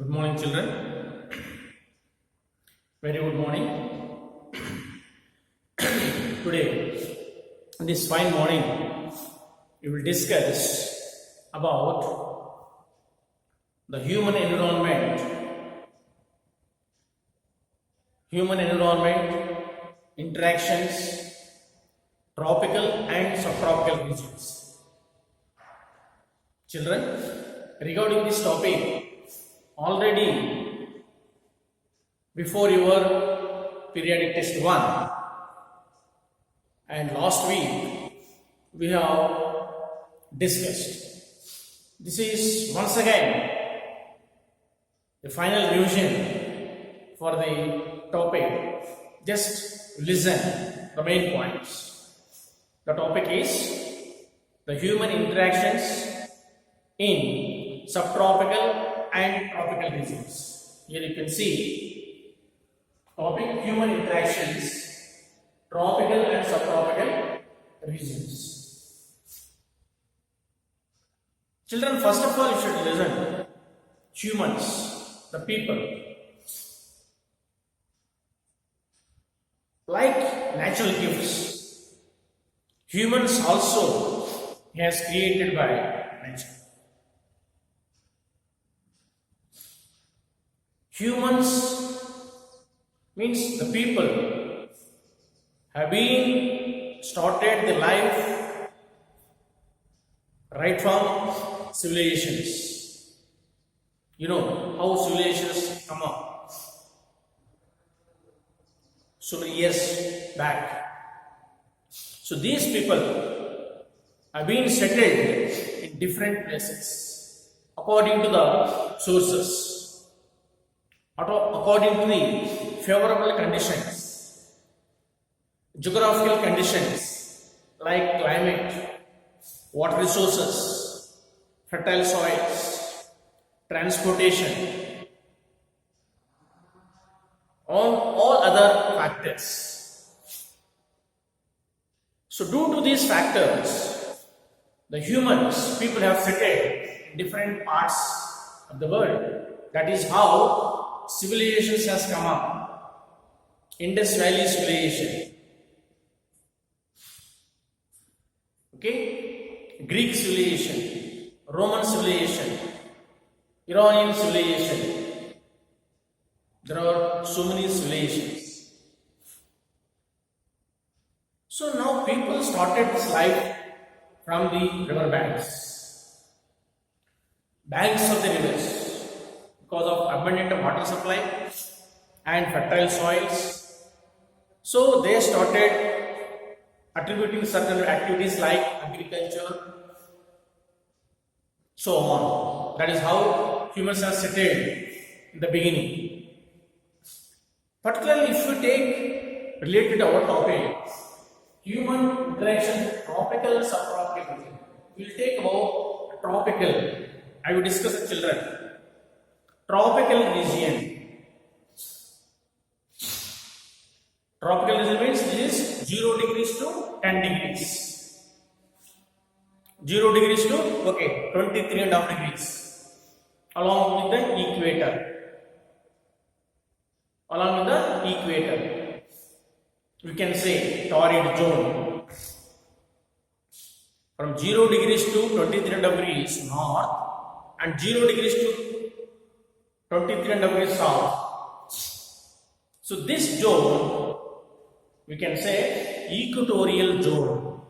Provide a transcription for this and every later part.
Good morning, children. Very good morning. Today, this fine morning, we will discuss about the human environment, interactions, tropical and subtropical regions. Children, regarding this topic, already before your periodic test 1 and last week we have discussed. This is once again the final revision for the topic. Just listen the main points. The topic is the human interactions in subtropical and tropical regions. Here you can see topic human interactions, tropical and subtropical regions. Children, first of all, you should listen. Humans, the people, like natural gifts, humans also has created by nature. Humans means the people have been started the life right from civilizations. You know how civilizations come up so many years back. So these people have been settled in different places according to the sources, according to the favorable conditions, geographical conditions like climate, water resources, fertile soils, transportation, all other factors. So due to these factors, the people have settled in different parts of the world. That is how civilizations has come up. Indus Valley civilization, okay, Greek civilization, Roman civilization, Iranian civilization. There are so many civilizations. So now people started this life from the river banks of the rivers, because of abundant water supply and fertile soils. So they started attributing certain activities like agriculture, so on. That is how humans are settled in the beginning. Particularly if you take related to our topic, human interaction, tropical, subtropical. We will take about tropical. I will discuss with children. Tropical region. Tropical region means this is 0 degrees to 10 degrees. 0 degrees to 23.5 degrees. Along with the equator. We can say torrid zone. From 0 degrees to 23 degrees north and 0 degrees to 23 degrees south. So this zone we can say equatorial zone.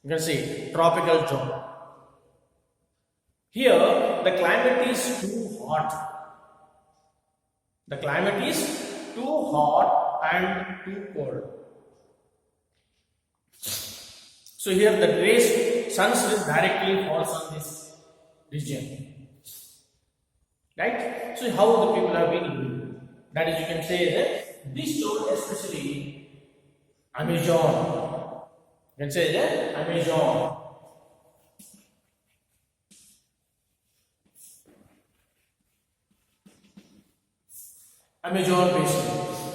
You can say tropical zone. Here the climate is too hot. The climate is too hot and too cold. So here the sun's rays directly falls on this region. Right? So how the people have been living? That is, you can say that this zone, especially Amazon. You can say that Amazon.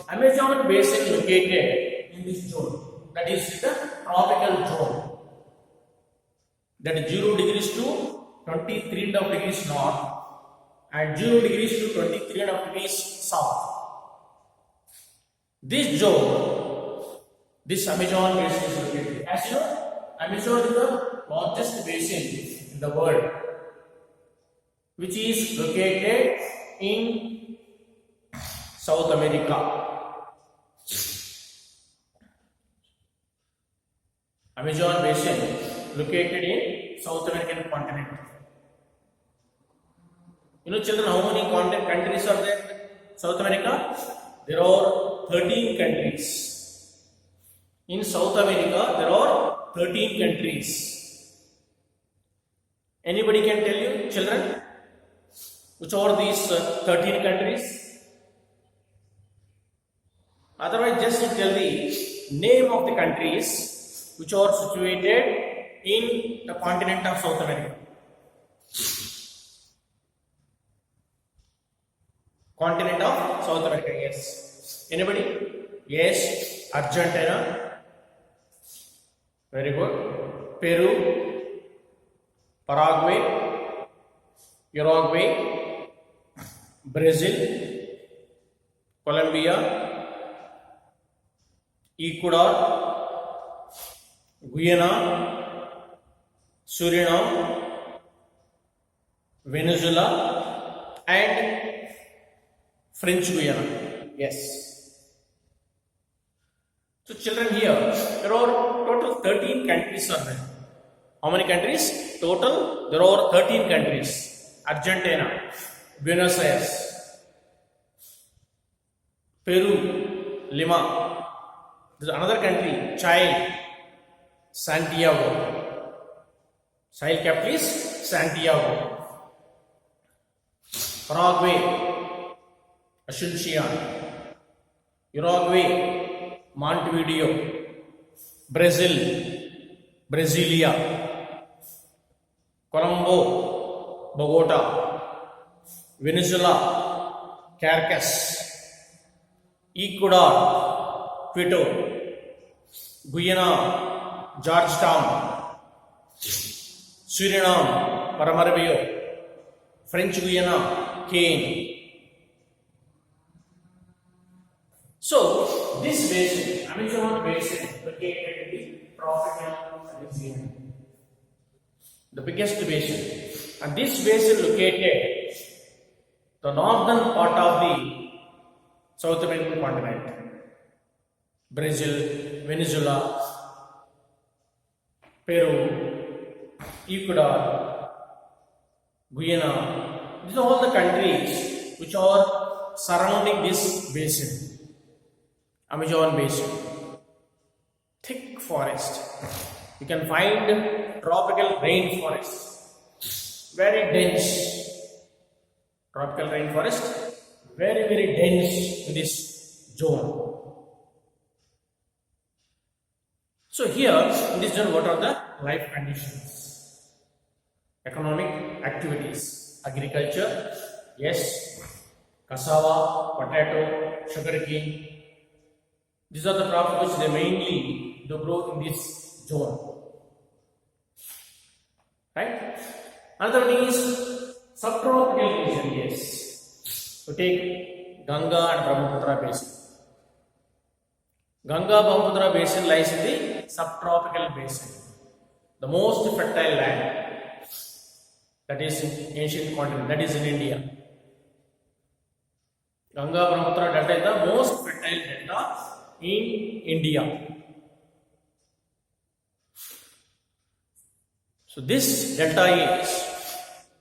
Amazon basin located in this zone. That is the tropical zone. That is 0 degrees to 23 degrees north and 0 degrees to 23.5 degrees south. This zone, this Amazon basin is located. As you know, Amazon is the largest basin in the world, which is located in South America. Amazon basin located in South American continent. You know, children, how many countries are there in South America? There are 13 countries. In South America, there are 13 countries. Anybody can tell you, children, which are these 13 countries? Otherwise, just tell the name of the countries which are situated in the continent of South America. Continent of South America, yes. Anybody? Yes. Argentina. Very good. Peru. Paraguay. Uruguay. Brazil. Colombia. Ecuador. Guyana. Suriname. Venezuela. And French Guiana. Yes. So children, here there are total 13 countries are there. How many countries? Total there are 13 countries. Argentina, Buenos Aires, Peru, Lima. There is another country, Chile, Santiago. Chile capital is Santiago. Paraguay, Asuncion, Uruguay, Montevideo, Brazil, Brasilia, Colombo, Bogota, Venezuela, Caracas, Ecuador, Quito, Guyana, Georgetown, Suriname, Paramaribo, French Guiana, Cane. So, this basin, Amazon basin, located in the tropical region, the biggest basin, and this basin located the northern part of the South American continent, Brazil, Venezuela, Peru, Ecuador, Guyana. These are all the countries which are surrounding this basin. Amazon basin, thick forest. You can find tropical rainforest, very dense. Tropical rainforest, very dense in this zone. So here in this zone, what are the life conditions? Economic activities, agriculture, yes, cassava, potato, sugarcane. These are the crops which they mainly do grow in this zone. Right? Another one is subtropical region, yes. So take Ganga and Brahmaputra basin. Ganga Brahmaputra basin lies in the subtropical basin, the most fertile land that is in ancient continent, that is in India. Ganga Brahmaputra delta is the most fertile delta in India. So this delta is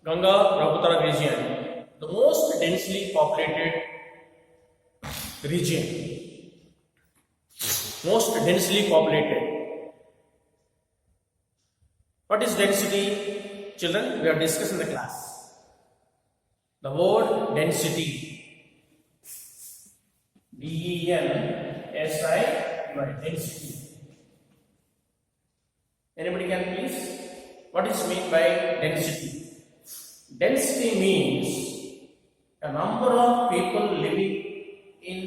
Ganga Brahmaputra region, the most densely populated region. Most densely populated. What is density? Children, we have discussed in the class. The word density, D-E-N-S-I, density. Anybody can please? What is meant by density? Density means a number of people living in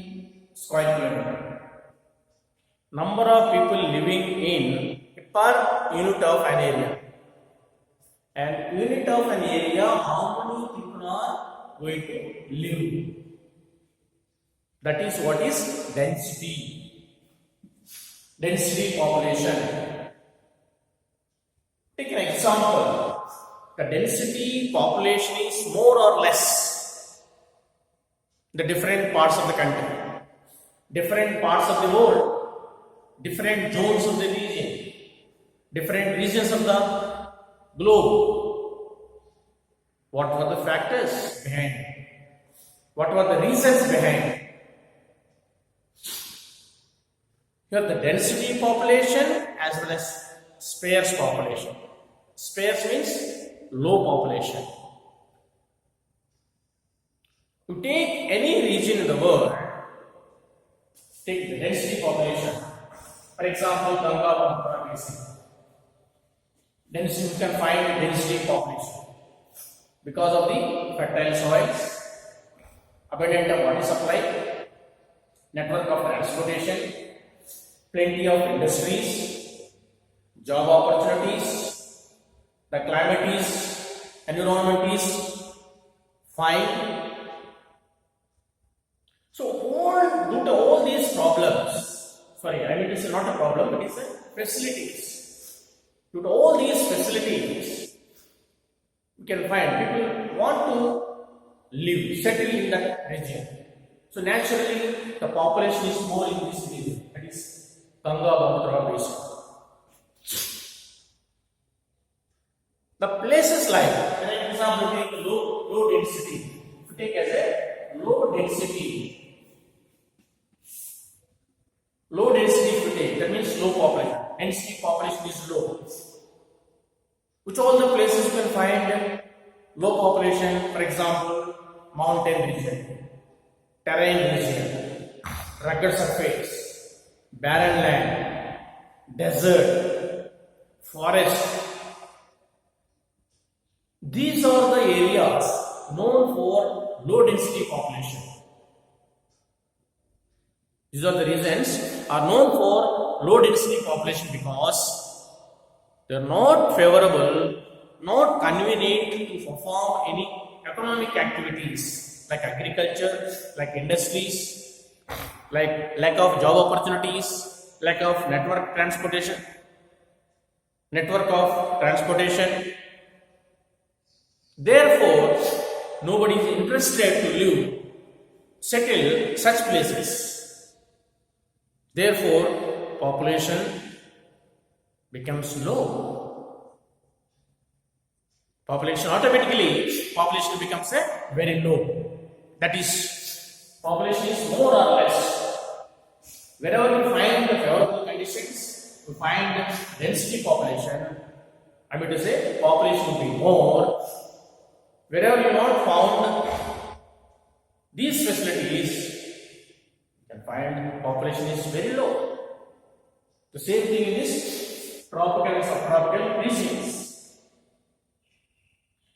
square kilometer. Number of people living in per unit of an area. And unit of an area, how many people are going to live. That is what is density. Density population. Take an example. The density population is more or less the different parts of the country, different parts of the world, different zones of the region, different regions of the globe. What were the factors behind it? What were the reasons behind it? Here the density population as well as sparse population. Sparse means low population. To take any region in the world, take the density population. For example, Ganga Basin. Density, you can find density population because of the fertile soils, abundant of water supply, network of transportation, plenty of industries, job opportunities, the climate is, environment is fine. So due to all these problems, it is not a problem, it is a facilities. Due to all these facilities, you can find people want to live, settle in that region. So naturally, the population is more in this region, that is Ganga Basin. The places like, for example, take low density. If you take as a low density, if you take, that means low population. Density population is low. Which all the places you can find low population, for example, mountain region, terrain region, rugged surface, barren land, desert, forest. These are the areas known for low density population. These are the reasons are known for low density population because they are not favorable, not convenient to perform any economic activities like agriculture, like industries, like lack of job opportunities, lack of network of transportation. Therefore, nobody is interested to settle such places. Therefore, population becomes low. Population becomes very low. That is, population is more or less. Wherever we find the favorable conditions, we find density population. Population will be more. Wherever you not found these facilities, you can find population is very low. The same thing in this tropical and subtropical regions.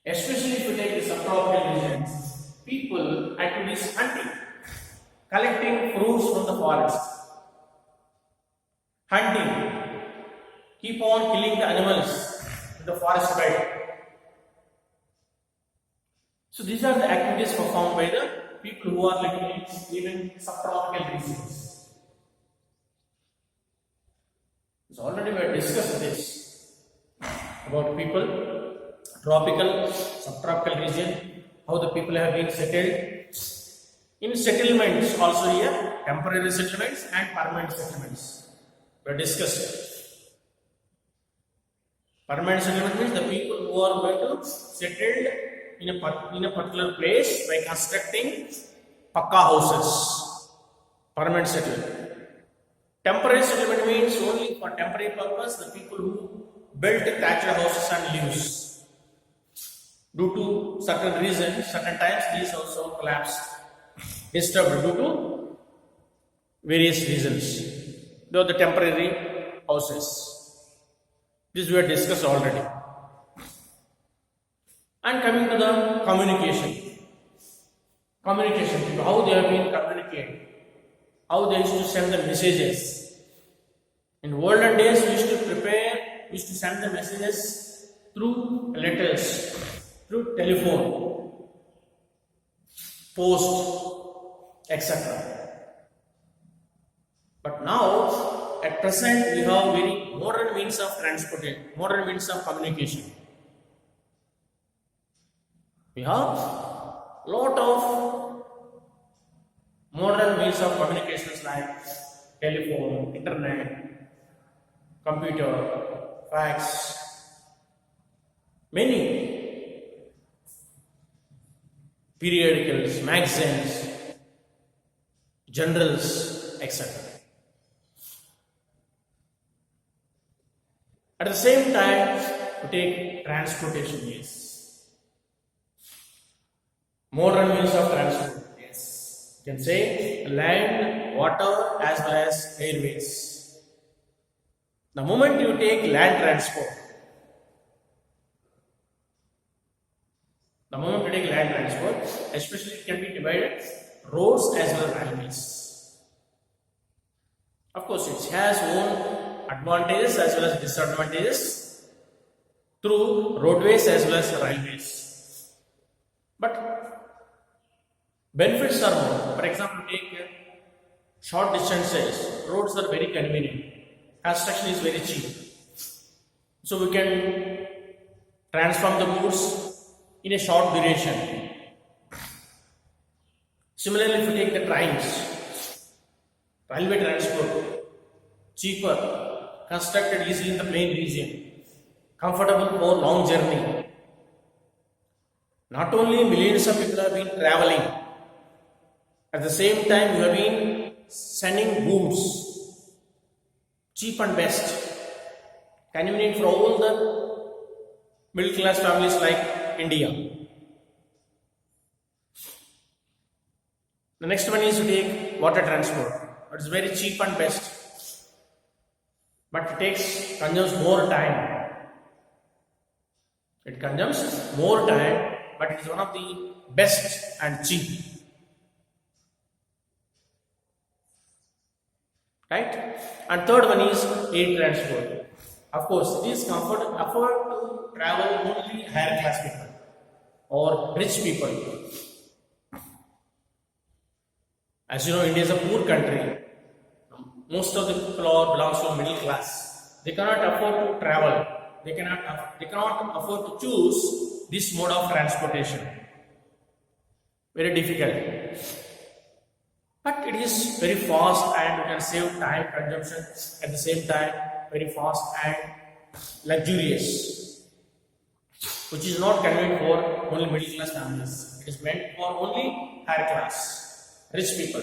Especially if you take the subtropical regions, people activities hunting, collecting fruits from the forest, hunting, keep on killing the animals in the forest bed. So these are the activities performed by the people who are living in subtropical regions. So already we have discussed this about people, tropical, subtropical region, how the people have been settled. In settlements also here, temporary settlements and permanent settlements. We have discussed. Permanent settlement means the people who are going to settle in a particular place by constructing pakka houses. Permanent settlement. Temporary settlement means only for temporary purpose the people who built thatched houses and lives. Due to certain reasons, certain times these also collapsed, disturbed due to various reasons. They are the temporary houses. This we have discussed already. And coming to the communication, how they have been communicated, how they used to send the messages. In olden days, we used to send the messages through letters, through telephone. post, etc. But now, at present, we have very modern means of transportation, modern means of communication. We have lot of modern means of communications like telephone, internet, computer, fax, many periodicals, magazines, journals, etc. At the same time, we take transportation means. Modern means of transport. Yes. You can say land, water as well as airways. The moment you take land transport, especially it can be divided roads as well as railways. Of course, it has own advantages as well as disadvantages through roadways as well as railways. But benefits are more. For example, take short distances. Roads are very convenient. Construction is very cheap. So we can transform the goods in a short duration. Similarly, if you take the trains, railway transport, cheaper, constructed easily in the plain region, comfortable for long journey. Not only millions of people have been traveling, at the same time you have been sending goods, cheap and best, convenient for all the middle class families like India. The next one is to take water transport. It is very cheap and best, but it consumes more time. It consumes more time, but it is one of the best and cheap. Right? And third one is air transport. Of course, it is afford to travel only higher class people or rich people. As you know, India is a poor country. Most of the people belongs to middle class. They cannot afford to travel. They cannot afford to choose this mode of transportation. Very difficult. But it is very fast and you can save time consumption at the same time. Very fast and luxurious, which is not convenient for only middle class families. It is meant for only higher class, rich people.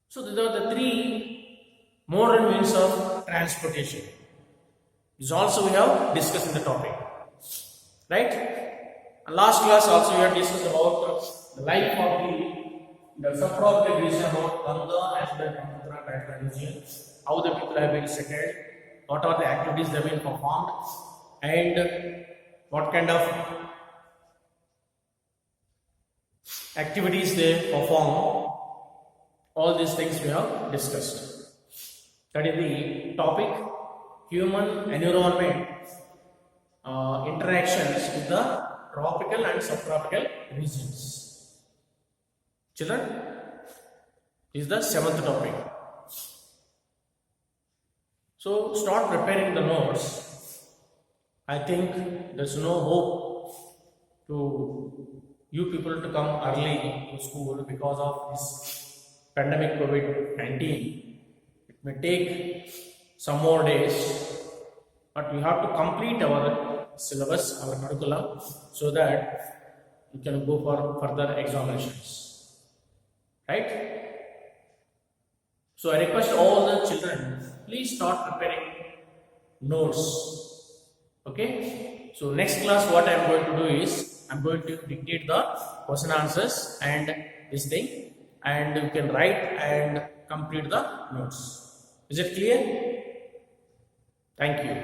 So these are the three modern means of transportation. This also we have discussed in the topic, right? And last class also we have discussed about the life of the subtropical region, about Ganga as well as Brahmaputra region, how the people have been settled, what are the activities they have been performed, and what kind of activities they perform. All these things we have discussed. That is the topic: human environment interactions with the tropical and subtropical regions. Children, this is the 7th topic. So start preparing the notes. I think there's no hope to you people to come early to school because of this pandemic COVID-19. It may take some more days, but we have to complete our syllabus, our curriculum, so that we can go for further examinations. Right? So I request all the children, please start preparing notes. Okay? So next class what I am going to do is, I am going to dictate the question answers and this thing, and you can write and complete the notes. Is it clear? Thank you.